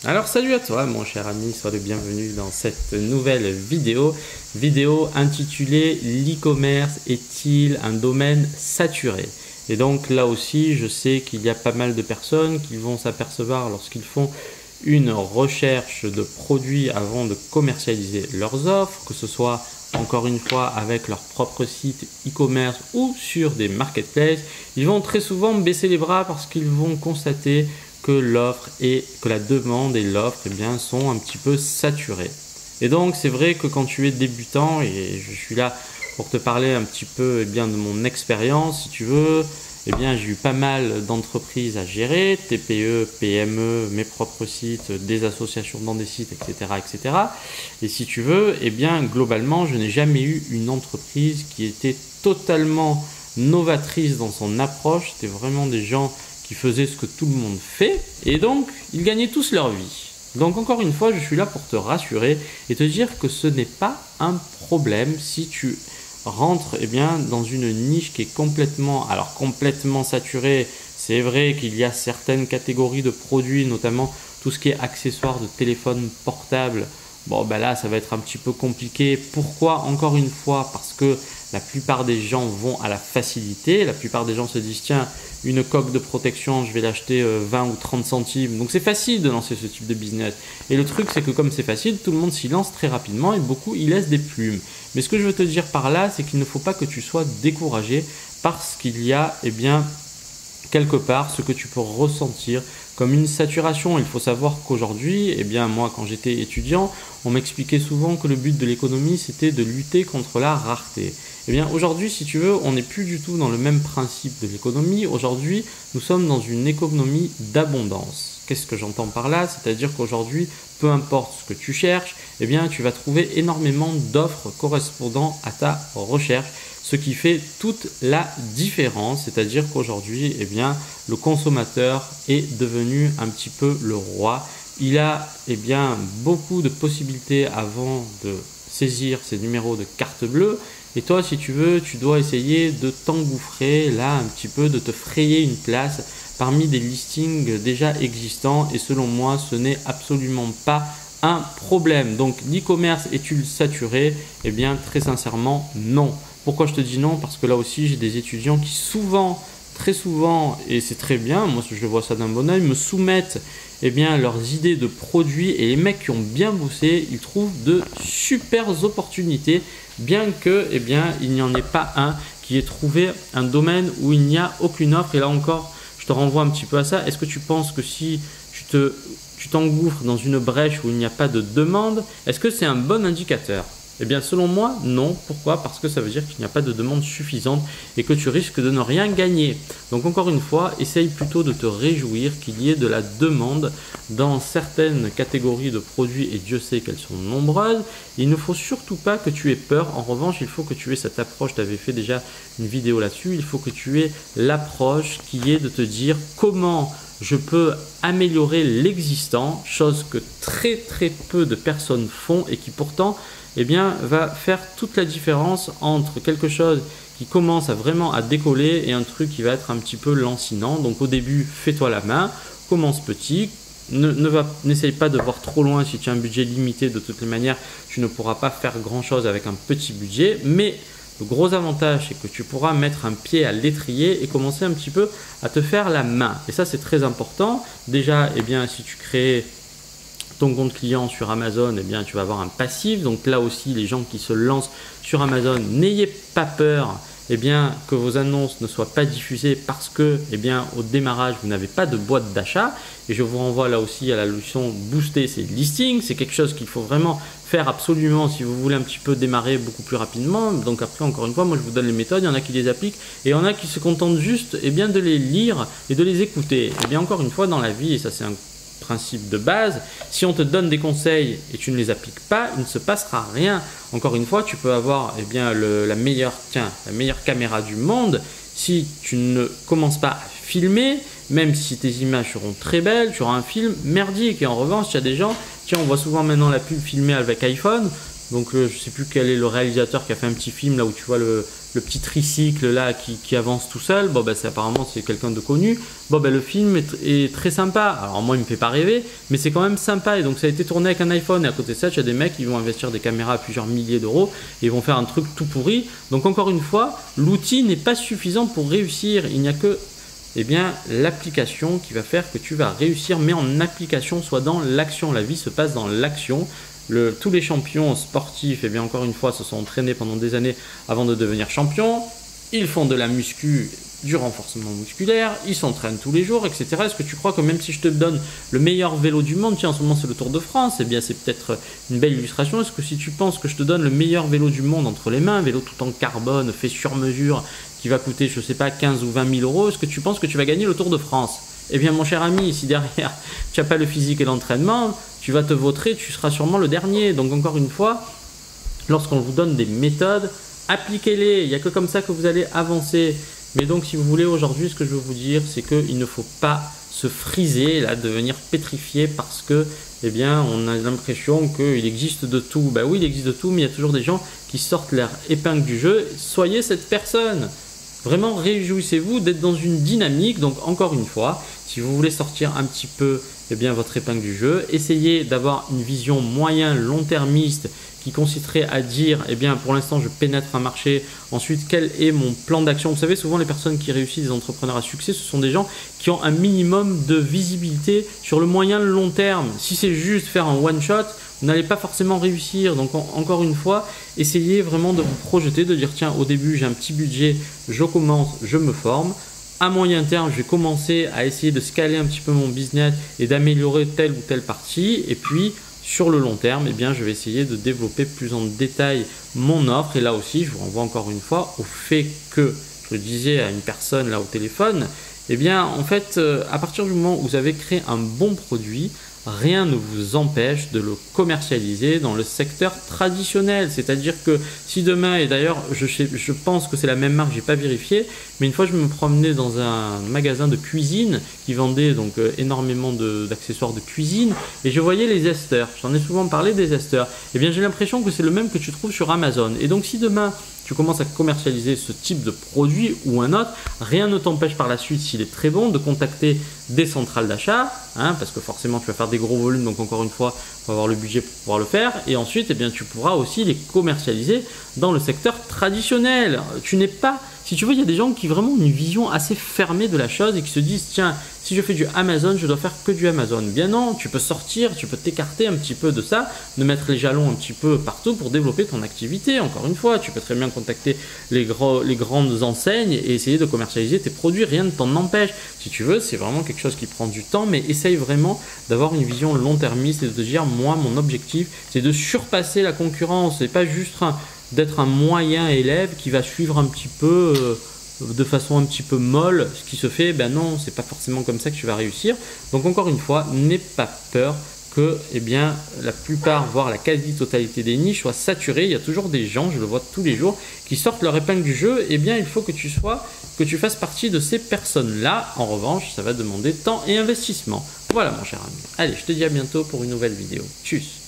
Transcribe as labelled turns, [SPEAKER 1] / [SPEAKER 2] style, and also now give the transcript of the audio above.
[SPEAKER 1] Alors salut à toi mon cher ami, sois le bienvenu dans cette nouvelle vidéo intitulée l'e-commerce est-il un domaine saturé? Et donc là aussi je sais qu'il y a pas mal de personnes qui vont s'apercevoir lorsqu'ils font une recherche de produits avant de commercialiser leurs offres, que ce soit encore une fois avec leur propre site e-commerce ou sur des marketplaces, ils vont très souvent baisser les bras parce qu'ils vont constater que l'offre et que la demande et l'offre sont un petit peu saturées. Et donc c'est vrai que quand tu es débutant, et je suis là pour te parler un petit peu de mon expérience si tu veux, j'ai eu pas mal d'entreprises à gérer, TPE, PME, mes propres sites, des associations dans des sites, etc. Et si tu veux, globalement, je n'ai jamais eu une entreprise qui était totalement novatrice dans son approche. C'était vraiment des gens qui faisaient ce que tout le monde fait et donc ils gagnaient tous leur vie. Donc encore une fois, je suis là pour te rassurer et te dire que ce n'est pas un problème si tu rentres dans une niche qui est complètement saturée. C'est vrai qu'il y a certaines catégories de produits, notamment tout ce qui est accessoires de téléphone portable. Là, ça va être un petit peu compliqué. Pourquoi? Encore une fois, parce que la plupart des gens vont à la facilité. La plupart des gens se disent tiens, une coque de protection, je vais l'acheter 20 ou 30 centimes. Donc c'est facile de lancer ce type de business. Et le truc, c'est que comme c'est facile, tout le monde s'y lance très rapidement et beaucoup y laissent des plumes. Mais ce que je veux te dire par là, c'est qu'il ne faut pas que tu sois découragé parce qu'il y a quelque part ce que tu peux ressentir comme une saturation. Il faut savoir qu'aujourd'hui, moi quand j'étais étudiant, on m'expliquait souvent que le but de l'économie c'était de lutter contre la rareté. Aujourd'hui, si tu veux, on n'est plus du tout dans le même principe de l'économie. Aujourd'hui, nous sommes dans une économie d'abondance. Qu'est-ce que j'entends par là? C'est-à-dire qu'aujourd'hui, peu importe ce que tu cherches, tu vas trouver énormément d'offres correspondant à ta recherche, ce qui fait toute la différence. C'est-à-dire qu'aujourd'hui, le consommateur est devenu un petit peu le roi. Il a beaucoup de possibilités avant de saisir ses numéros de carte bleue. Et toi, si tu veux, tu dois essayer de t'engouffrer là un petit peu, de te frayer une place parmi des listings déjà existants. Et selon moi, ce n'est absolument pas un problème. Donc, l'e-commerce est-il saturé? Très sincèrement, non. Pourquoi je te dis non? Parce que là aussi, j'ai des étudiants qui très souvent, et c'est très bien, moi je vois ça d'un bon oeil, me soumettent leurs idées de produits et les mecs qui ont bien bossé, ils trouvent de super opportunités, bien que il n'y en ait pas un qui ait trouvé un domaine où il n'y a aucune offre. Et là encore, je te renvoie un petit peu à ça. Est-ce que tu penses que si tu t'engouffres dans une brèche où il n'y a pas de demande, est-ce que c'est un bon indicateur? Selon moi, non. Pourquoi? Parce que ça veut dire qu'il n'y a pas de demande suffisante et que tu risques de ne rien gagner. Donc encore une fois, essaye plutôt de te réjouir qu'il y ait de la demande dans certaines catégories de produits et Dieu sait qu'elles sont nombreuses. Il ne faut surtout pas que tu aies peur. En revanche, il faut que tu aies cette approche. Tu avais fait déjà une vidéo là-dessus. Il faut que tu aies l'approche qui est de te dire comment je peux améliorer l'existant, chose que très peu de personnes font et qui pourtant va faire toute la différence entre quelque chose qui commence vraiment à décoller et un truc qui va être un petit peu lancinant. Donc au début, fais-toi la main, commence petit, n'essaye pas de voir trop loin. Si tu as un budget limité, de toutes les manières, tu ne pourras pas faire grand-chose avec un petit budget. Mais le gros avantage, c'est que tu pourras mettre un pied à l'étrier et commencer un petit peu à te faire la main. Et ça, c'est très important. Déjà, si tu crées ton compte client sur Amazon, tu vas avoir un passif. Donc là aussi, les gens qui se lancent sur Amazon, n'ayez pas peur que vos annonces ne soient pas diffusées parce que au démarrage, vous n'avez pas de boîte d'achat. Et je vous renvoie là aussi à la leçon booster ses listings. C'est quelque chose qu'il faut vraiment faire absolument si vous voulez un petit peu démarrer beaucoup plus rapidement. Donc après, encore une fois, moi je vous donne les méthodes. Il y en a qui les appliquent et il y en a qui se contentent juste de les lire et de les écouter. Encore une fois, dans la vie, et ça c'est un principe de base, si on te donne des conseils et tu ne les appliques pas, il ne se passera rien. Encore une fois, tu peux avoir la meilleure caméra du monde. Si tu ne commences pas à filmer, même si tes images seront très belles, tu auras un film merdique. Et en revanche, il y a des gens, on voit souvent maintenant la pub filmée avec iPhone. Donc je ne sais plus quel est le réalisateur qui a fait un petit film là où tu vois le petit tricycle là qui avance tout seul, bon, ben, apparemment c'est quelqu'un de connu. Bon, ben, le film est très sympa. Alors moi il me fait pas rêver, mais c'est quand même sympa. Et donc ça a été tourné avec un iPhone. Et à côté de ça, tu as des mecs qui vont investir des caméras à plusieurs milliers d'euros et ils vont faire un truc tout pourri. Donc encore une fois, l'outil n'est pas suffisant pour réussir. Il n'y a que l'application qui va faire que tu vas réussir, mais en application, soit dans l'action. La vie se passe dans l'action. Tous les champions sportifs, encore une fois, se sont entraînés pendant des années avant de devenir champions. Ils font de la muscu, du renforcement musculaire, ils s'entraînent tous les jours, etc. Est-ce que tu crois que même si je te donne le meilleur vélo du monde, tiens, en ce moment c'est le Tour de France, c'est peut-être une belle illustration. Est-ce que si tu penses que je te donne le meilleur vélo du monde entre les mains, un vélo tout en carbone, fait sur mesure, qui va coûter, je sais pas, 15 ou 20 000 euros, est-ce que tu penses que tu vas gagner le Tour de France? Eh bien, mon cher ami, si derrière tu n'as pas le physique et l'entraînement, tu vas te vautrer, tu seras sûrement le dernier. Donc encore une fois, lorsqu'on vous donne des méthodes, appliquez-les. Il n'y a que comme ça que vous allez avancer. Mais donc, si vous voulez, aujourd'hui, ce que je veux vous dire, c'est qu'il ne faut pas se friser, là, devenir pétrifié parce que, on a l'impression qu'il existe de tout. Ben oui, il existe de tout, mais il y a toujours des gens qui sortent leur épingle du jeu. Soyez cette personne. Vraiment, réjouissez-vous d'être dans une dynamique. Donc, encore une fois, si vous voulez sortir un petit peu votre épingle du jeu, essayez d'avoir une vision moyen-long-termiste qui consisterait à dire, pour l'instant, je pénètre un marché. Ensuite, quel est mon plan d'action? Vous savez, souvent, les personnes qui réussissent, des entrepreneurs à succès, ce sont des gens qui ont un minimum de visibilité sur le moyen-long terme. Si c'est juste faire un one-shot, vous n'allez pas forcément réussir. Donc, encore une fois, essayez vraiment de vous projeter, de dire, tiens, au début, j'ai un petit budget, je commence, je me forme. À moyen terme, je vais commencer à essayer de scaler un petit peu mon business et d'améliorer telle ou telle partie. Et puis, sur le long terme, je vais essayer de développer plus en détail mon offre. Et là aussi, je vous renvoie encore une fois au fait que, je le disais à une personne là au téléphone, en fait, à partir du moment où vous avez créé un bon produit, rien ne vous empêche de le commercialiser dans le secteur traditionnel. C'est-à-dire que si demain, et d'ailleurs je pense que c'est la même marque, je n'ai pas vérifié, mais une fois je me promenais dans un magasin de cuisine qui vendait donc énormément d'accessoires de cuisine et je voyais les esters. J'en ai souvent parlé des esters. J'ai l'impression que c'est le même que tu trouves sur Amazon. Et donc si demain tu commences à commercialiser ce type de produit ou un autre, rien ne t'empêche par la suite, s'il est très bon, de contacter des centrales d'achat, parce que forcément tu vas faire des gros volumes, donc encore une fois, il faut avoir le budget pour pouvoir le faire. Et ensuite, tu pourras aussi les commercialiser dans le secteur traditionnel. Tu n'es pas, si tu veux, il y a des gens qui vraiment ont une vision assez fermée de la chose et qui se disent, tiens, si je fais du Amazon, je dois faire que du Amazon. Bien non, tu peux sortir, tu peux t'écarter un petit peu de ça, de mettre les jalons un petit peu partout pour développer ton activité. Encore une fois, tu peux très bien contacter les grandes enseignes et essayer de commercialiser tes produits. Rien ne t'en empêche. Si tu veux, c'est vraiment quelque chose qui prend du temps, mais essaye vraiment d'avoir une vision long-termiste et de te dire, moi, mon objectif, c'est de surpasser la concurrence. C'est pas juste d'être un moyen élève qui va suivre un petit peu de façon un petit peu molle ce qui se fait. Non, c'est pas forcément comme ça que tu vas réussir. Donc encore une fois, n'aie pas peur que la plupart, voire la quasi-totalité des niches soient saturées. Il y a toujours des gens, je le vois tous les jours, qui sortent leur épingle du jeu. Il faut que tu fasses partie de ces personnes-là. En revanche, ça va demander temps et investissement. Voilà mon cher ami. Allez, je te dis à bientôt pour une nouvelle vidéo. Tchuss.